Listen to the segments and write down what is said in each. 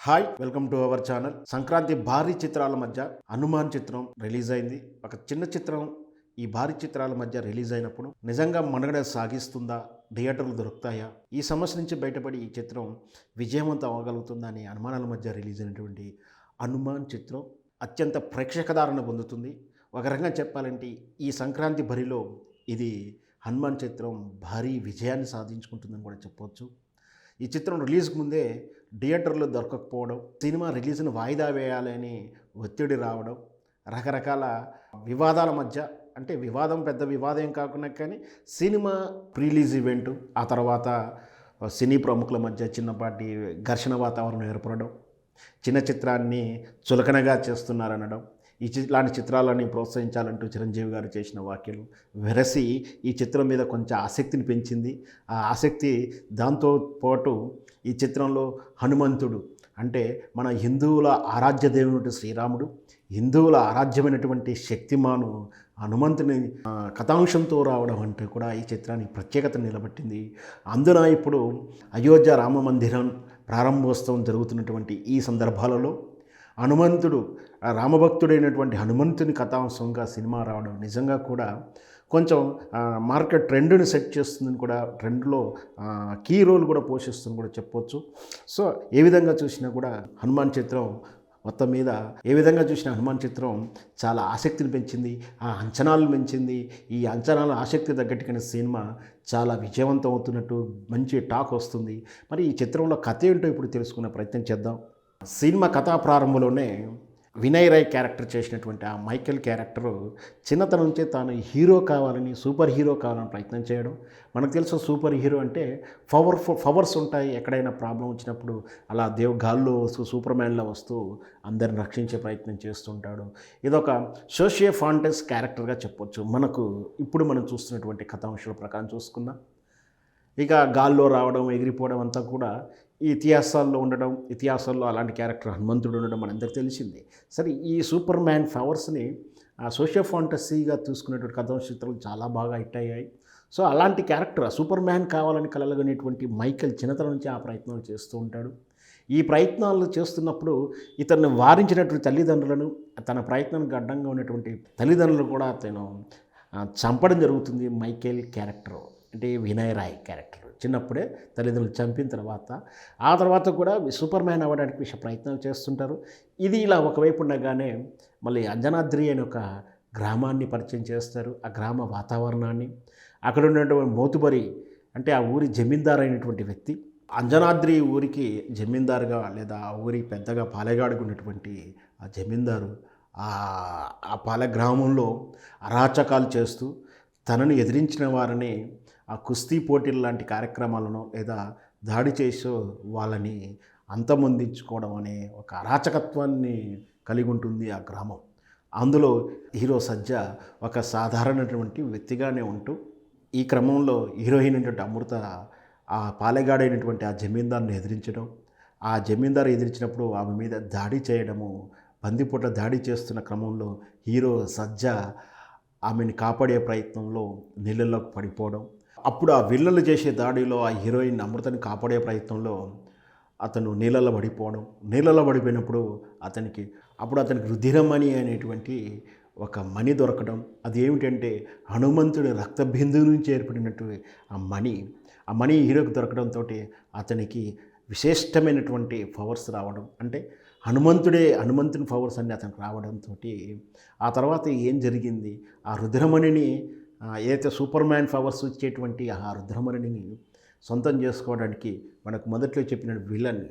Hi, welcome to our channel. Sankranti భారీ చిత్రాల మధ్య హనుమాన్ చిత్రం రిలీజ్ అయింది. ఒక చిన్న చిత్రం ఈ భారీ చిత్రాల మధ్య రిలీజ్ అయినప్పుడు నిజంగా మనుగడ సాగిస్తుందా, థియేటర్లు దొరుకుతాయా, ఈ సమస్య నుంచి బయటపడి ఈ చిత్రం విజయవంతం అవ్వగలుగుతుందా అనే అనుమానాల మధ్య రిలీజ్ అయినటువంటి హనుమాన్ చిత్రం అత్యంత ప్రేక్షకదారణ పొందుతుంది. ఒక రకంగా చెప్పాలంటే ఈ సంక్రాంతి బరిలో ఇది హనుమాన్ చిత్రం భారీ విజయాన్ని సాధించుకుంటుందని కూడా చెప్పవచ్చు. ఈ చిత్రం రిలీజ్కి ముందే థియేటర్లో దొరకకపోవడం, సినిమా రిలీజ్ను వాయిదా వేయాలని ఒత్తిడి రావడం, రకరకాల వివాదాల మధ్య, అంటే వివాదం పెద్ద వివాదం కాకుండా కానీ సినిమా ప్రీలీజ్ ఈవెంటు, ఆ తర్వాత సినీ ప్రముఖుల మధ్య చిన్నపాటి ఘర్షణ వాతావరణం ఏర్పడడం, చిన్న చిత్రాన్ని చులకనగా చేస్తున్నారనడం, ఇలాంటి చిత్రాలని ప్రోత్సహించాలంటూ చిరంజీవి గారు చేసిన వ్యాఖ్యలు వెరసి ఈ చిత్రం మీద కొంచెం ఆసక్తిని పెంచింది. ఆ ఆసక్తి దాంతో పాటు ఈ చిత్రంలో హనుమంతుడు, అంటే మన హిందువుల ఆరాధ్య దేవుడు శ్రీరాముడు, హిందువుల ఆరాధ్యమైనటువంటి శక్తిమాను హనుమంతుని కథాంశంతో రావడం అంటే కూడా ఈ చిత్రానికి ప్రత్యేకత నిలబెట్టింది. అందున ఇప్పుడు అయోధ్య రామ మందిరం ప్రారంభోత్సవం జరుగుతున్నటువంటి ఈ సందర్భాలలో హనుమంతుడు, రామభక్తుడైనటువంటి హనుమంతుని కథాంశంగా సినిమా రావడం నిజంగా కూడా కొంచెం మార్కెట్ ట్రెండ్ని సెట్ చేస్తుందని కూడా, ట్రెండ్లో కీ రోల్ కూడా పోషిస్తుందని కూడా చెప్పవచ్చు. సో ఏ విధంగా చూసినా కూడా హనుమాన్ చిత్రం మొత్తం మీద హనుమాన్ చిత్రం చాలా ఆసక్తిని పెంచింది, ఆ అంచనాలను పెంచింది. ఈ అంచనాల ఆసక్తి తగ్గట్టుగానే సినిమా చాలా విజయవంతం అవుతున్నట్టు మంచి టాక్ వస్తుంది. మరి ఈ చిత్రంలో కథ ఏంటో ఇప్పుడు తెలుసుకునే ప్రయత్నం చేద్దాం. సినిమా కథా ప్రారంభంలోనే వినయ్ రాయ్ క్యారెక్టర్ చేసినటువంటి ఆ మైకేల్ క్యారెక్టరు చిన్నతనం నుంచే తాను హీరో కావాలని, సూపర్ హీరో కావాలని ప్రయత్నం చేయడం. మనకు తెలుసు సూపర్ హీరో అంటే పవర్స్ ఉంటాయి. ఎక్కడైనా ప్రాబ్లం వచ్చినప్పుడు అలా గాల్లో వస్తూ సూపర్ మ్యాన్లో వస్తూ అందరిని రక్షించే ప్రయత్నం చేస్తుంటాడు. ఇదొక సోషియో ఫాంటస్ క్యారెక్టర్గా చెప్పొచ్చు. ఇప్పుడు మనం చూస్తున్నటువంటి కథాంశాల ప్రకారం చూసుకున్నా, ఇక గాల్లో రావడం, ఎగిరిపోవడం అంతా కూడా ఈ ఇతిహాసాల్లో అలాంటి క్యారెక్టర్ హనుమంతుడు ఉండడం మనందరికీ తెలిసింది. సరే, ఈ సూపర్ మ్యాన్ పవర్స్ని సోషియో ఫాంటసీగా తీసుకునేటువంటి కథా చిత్రాలు చాలా బాగా హిట్ అయ్యాయి. సో అలాంటి క్యారెక్టర్ సూపర్ మ్యాన్ కావాలని కలలుగనేటువంటి మైకేల్ చిన్నతనం నుంచి ఆ ప్రయత్నాలు చేస్తూ ఉంటాడు. ఈ ప్రయత్నాలు చేస్తున్నప్పుడు ఇతన్ని వారించినటువంటి తల్లిదండ్రులను, తన ప్రయత్నానికి అడ్డంగా ఉన్నటువంటి తల్లిదండ్రులను కూడా అతను చంపడం జరుగుతుంది. మైకేల్ క్యారెక్టర్ అంటే వినయ్ రాయ్ క్యారెక్టర్ చిన్నప్పుడే తల్లిదండ్రులు చంపిన ఆ తర్వాత కూడా సూపర్ మ్యాన్ అవ్వడానికి ప్రయత్నాలు చేస్తుంటారు. ఇది ఇలా ఒకవైపు ఉండగానే మళ్ళీ అంజనాద్రి అనే ఒక గ్రామాన్ని పరిచయం చేస్తారు. ఆ గ్రామ వాతావరణాన్ని, అక్కడ ఉన్నటువంటి మోతుబరి, అంటే ఆ ఊరి జమీందారు అయినటువంటి వ్యక్తి, అంజనాద్రి ఊరికి జమీందారుగా లేదా ఆ ఊరి పెద్దగా పాలెగాడుగా ఉన్నటువంటి ఆ జమీందారు ఆ పాలె గ్రామంలో అరాచకాలు చేస్తూ తనను ఎదిరించిన వారిని ఆ కుస్తీ పోటీలు లాంటి కార్యక్రమాలను లేదా దాడి చేసో వాళ్ళని అంతమొందించుకోవడం అనే ఒక అరాచకత్వాన్ని కలిగి ఉంటుంది ఆ గ్రామం. అందులో హీరో సజ్జ ఒక సాధారణటువంటి వ్యక్తిగానే ఉంటూ, ఈ క్రమంలో హీరోయిన్ అయినటువంటి అమృత ఆ పాలెగాడైనటువంటి ఆ జమీందారుని ఎదిరించడం, ఆ జమీందారు ఎదిరించినప్పుడు ఆమె మీద దాడి చేయడము, బందిపూట దాడి చేస్తున్న క్రమంలో హీరో సజ్జ ఆమెను కాపాడే ప్రయత్నంలో నీళ్ళలోకి పడిపోవడం, అప్పుడు ఆ విల్లలు చేసే దాడిలో ఆ హీరోయిన్ అమృతని కాపాడే ప్రయత్నంలో అతను నీళ్ళలో పడిపోయినప్పుడు అతనికి రుధిరమణి అనేటువంటి ఒక మణి దొరకడం. అది ఏమిటంటే హనుమంతుడి రక్తబిందువు నుంచి ఏర్పడినట్టు ఆ మణి హీరోకి దొరకడంతో అతనికి విశిష్టమైనటువంటి పవర్స్ రావడం, అంటే హనుమంతుని పవర్స్ అన్నీ అతనికి రావడంతో ఆ తర్వాత ఏం జరిగింది, ఆ రుద్రమణిని ఏదైతే సూపర్ మ్యాన్ పవర్స్ ఇచ్చేటువంటి ఆ రుద్రమణిని సొంతం చేసుకోవడానికి మనకు మొదట్లో చెప్పిన విలన్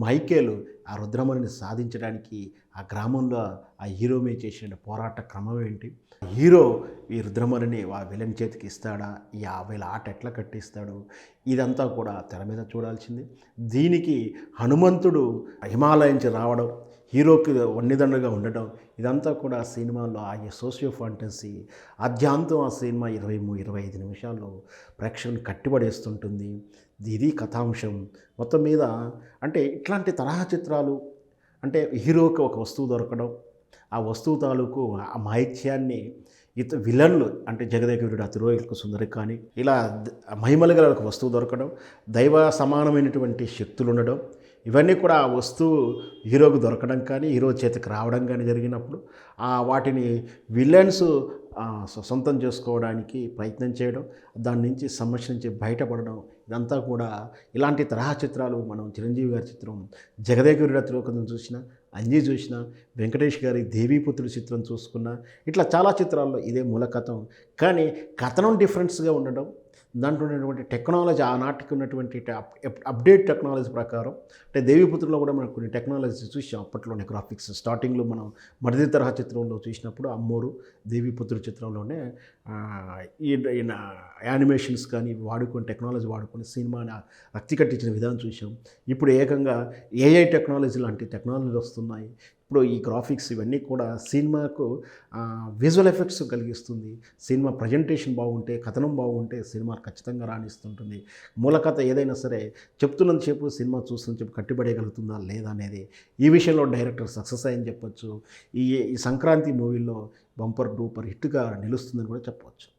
మైకేలు ఆ రుద్రమణిని సాధించడానికి ఆ గ్రామంలో ఆ హీరో మీద చేసిన పోరాట క్రమం ఏంటి, హీరో ఈ రుద్రమణిని ఆ విలన్ చేతికి ఇస్తాడా, ఈ 50,000 ఆట ఎట్లా కట్టిస్తాడు, ఇదంతా కూడా తెర మీద చూడాల్సింది. దీనికి హనుమంతుడు హిమాలయం నుంచి రావడం, హీరోకి వన్నిదండగా ఉండటం, ఇదంతా కూడా సినిమాలో ఆ సోషియో ఫాంటసీ ఆద్యాంతం ఆ సినిమా 23-25 నిమిషాల్లో ప్రేక్షకుని కట్టిపడేస్తుంటుంది. ఇది కథాంశం మొత్తం మీద. అంటే ఇట్లాంటి తరహా చిత్రాలు, అంటే హీరోకి ఒక వస్తువు దొరకడం, ఆ వస్తువు తాలూకు ఆ మాహిత్యాన్ని విలన్లు, అంటే జగదేకవీరుడు అతిరోహిలకు సుందరి కానీ ఇలా మహిమలు గల ఒక వస్తువు దొరకడం, దైవ సమానమైనటువంటి శక్తులు ఉండడం, ఇవన్నీ కూడా ఆ వస్తువు హీరోకు దొరకడం కానీ హీరో చేతికి రావడం కానీ జరిగినప్పుడు వాటిని విలన్స్ సొంతం చేసుకోవడానికి ప్రయత్నం చేయడం, దాని నుంచి సమస్య నుంచి బయటపడడం, ఇదంతా కూడా ఇలాంటి తరహా చిత్రాలు మనం చిరంజీవి గారి చిత్రం జగదేగురుడ తిలోకథను చూసినా, అంజీ చూసినా, వెంకటేష్ గారి దేవీపుత్రుడు చిత్రం చూసుకున్నా, ఇట్లా చాలా చిత్రాల్లో ఇదే మూల కథం. కానీ కథనం డిఫరెన్స్గా ఉండడం, దాంట్లో ఉన్నటువంటి టెక్నాలజీ ఆనాటికి ఉన్నటువంటి అప్డేట్ టెక్నాలజీ ప్రకారం, అంటే దేవీపుత్రులో కూడా మనం కొన్ని టెక్నాలజీ చూసాం అప్పట్లోనే. గ్రాఫిక్స్ స్టార్టింగ్లో మనం మరిది తరహా చిత్రంలో చూసినప్పుడు అమ్మోరు దేవీపుత్రుడు చిత్రంలోనే ఈ యానిమేషన్స్ కానీ వాడుకొని టెక్నాలజీ వాడుకొని సినిమాని రక్తి కట్టించిన విధానం చూసాం. ఇప్పుడు ఏకంగా ఏఐ టెక్నాలజీ లాంటి టెక్నాలజీలు వస్తున్నాయి. ఇప్పుడు ఈ గ్రాఫిక్స్ ఇవన్నీ కూడా సినిమాకు విజువల్ ఎఫెక్ట్స్ కలిగిస్తుంది. సినిమా ప్రజెంటేషన్ బాగుంటే, కథనం బాగుంటే సినిమా ఖచ్చితంగా రాణిస్తుంటుంది. మూల కథ ఏదైనా సరే చెప్తున్నంతసేపు సినిమా చూస్తున్న చెప్పు కట్టిపడేయగలుగుతుందా లేదా అనేది ఈ విషయంలో డైరెక్టర్ సక్సెస్ అయ్యని చెప్పొచ్చు. ఈ సంక్రాంతి మూవీలో బంపర్ డూపర్ హిట్గా నిలుస్తుందని కూడా చెప్పవచ్చు.